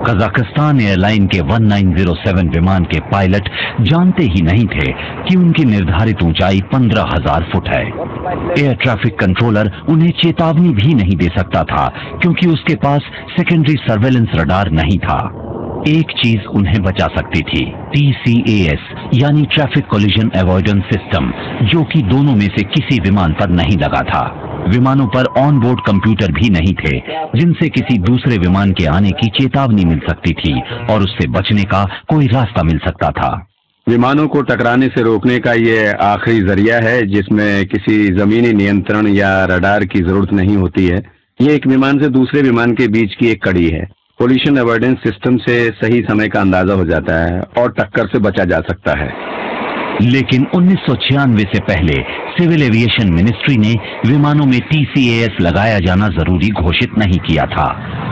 Kazakhstan airline के 1907 विमान के पायलट जानते ही नहीं थे कि उनकी निर्धारित ऊंचाई 15,000 फुट है। एयर ट्रैफिक कंट्रोलर उन्हें चेतावनी भी नहीं दे सकता था क्योंकि उसके पास सेकेंडरी सर्वेलेंस रडार नहीं था। एक चीज उन्हें बचा सकती थी, TCAS यानी ट्रैफिक कोलिजन अवॉइडेंस सिस्टम, जो कि दोनों में से किसी विमान पर नहीं लगा था। विमानों पर ऑन बोर्ड कंप्यूटर भी नहीं थे जिनसे किसी दूसरे विमान के आने की चेतावनी मिल सकती थी और उससे बचने का कोई रास्ता मिल सकता था। विमानों को टकराने से रोकने का ये आखिरी जरिया है जिसमें किसी जमीनी नियंत्रण या रडार की जरूरत नहीं होती है। ये एक विमान से दूसरे विमान के बीच की एक कड़ी है। कोलिशन अवॉइडेंस सिस्टम से सही समय का अंदाजा हो जाता है और टक्कर से बचा जा सकता है। लेकिन 1996 से पहले सिविल एविएशन मिनिस्ट्री ने विमानों में TCAS लगाया जाना जरूरी घोषित नहीं किया था।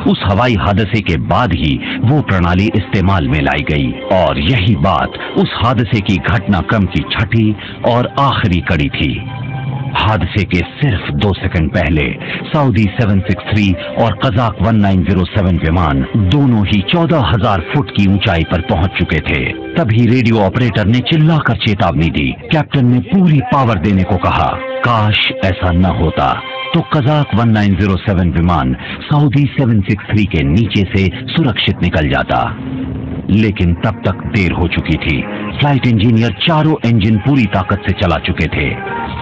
उस हवाई हादसे के बाद ही वो प्रणाली इस्तेमाल में लाई गई और यही बात उस हादसे की घटनाक्रम की छठी और आखिरी कड़ी थी। हादसे के सिर्फ 2 सेकंड पहले सऊदी 763 और कजाक 1907 विमान दोनों ही 14,000 फुट की ऊंचाई पर पहुंच चुके थे। तभी रेडियो ऑपरेटर ने चिल्लाकर चेतावनी दी। कैप्टन ने पूरी पावर देने को कहा। काश ऐसा न होता तो कजाक 1907 विमान सऊदी 763 के नीचे से सुरक्षित निकल जाता। लेकिन तब तक देर हो चुकी थी। फ्लाइट इंजीनियर चारों इंजन पूरी ताकत से चला चुके थे।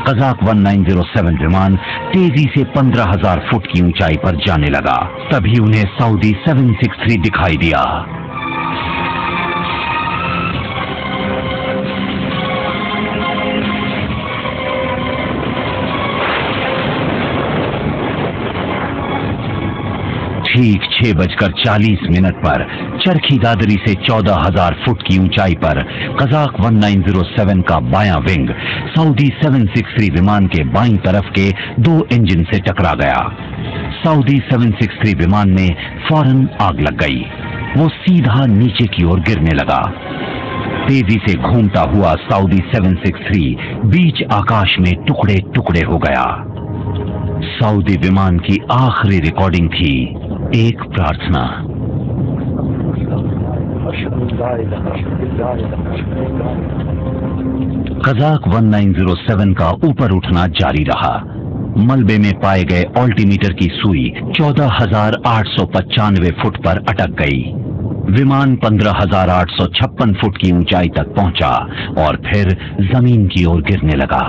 कजाक 1907 विमान तेजी से 15,000 फुट की ऊंचाई पर जाने लगा। तभी उन्हें सऊदी 763 दिखाई दिया। ठीक 6:40 पर चरखी दादरी से 14,000 फुट की ऊंचाई पर कजाक 1907 का बायां विंग सऊदी 763 विमान के बाईं तरफ के 2 इंजन से टकरा गया। सऊदी 763 विमान में फौरन आग लग गई। वो सीधा नीचे की ओर गिरने लगा। तेजी से घूमता हुआ सऊदी 763 बीच आकाश में टुकड़े टुकड़े हो गया। सऊदी विमान की आखिरी रिकॉर्डिंग थी एक प्रार्थना। कजाक 1907 का ऊपर उठना जारी रहा। मलबे में पाए गए ऑल्टीमीटर की सुई 14,895 फुट पर अटक गई। विमान 15,856 फुट की ऊंचाई तक पहुंचा और फिर जमीन की ओर गिरने लगा।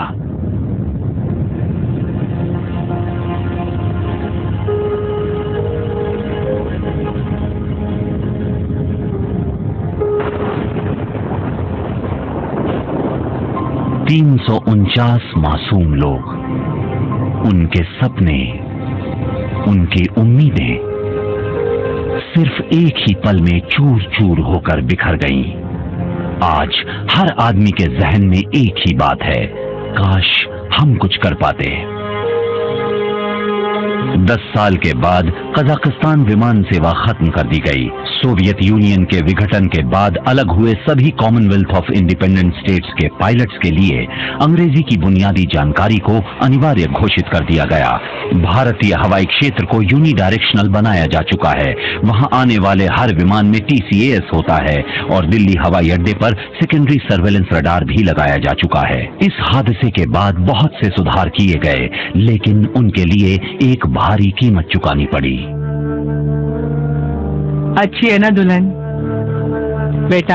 $349 मासूम लोग, उनके सपने, उनकी उम्मीदें सिर्फ एक ही पल में चूर चूर होकर बिखर गईं। आज हर आदमी के जहन में एक ही बात है, काश हम कुछ कर पाते। 10 साल के बाद कजाकिस्तान विमान सेवा खत्म कर दी गई। सोवियत यूनियन के विघटन के बाद अलग हुए सभी कॉमनवेल्थ ऑफ इंडिपेंडेंट स्टेट्स के पायलट्स के लिए अंग्रेजी की बुनियादी जानकारी को अनिवार्य घोषित कर दिया गया। भारतीय हवाई क्षेत्र को यूनिडायरेक्शनल बनाया जा चुका है। वहां आने वाले हर विमान में TCAS होता है और दिल्ली हवाई अड्डे पर सेकेंडरी सर्वेलेंस रडार भी लगाया जा चुका है। इस हादसे के बाद बहुत से सुधार किए गए, लेकिन उनके लिए एक भारी कीमत चुकानी पड़ी। अच्छी है ना दुल्हन बेटा?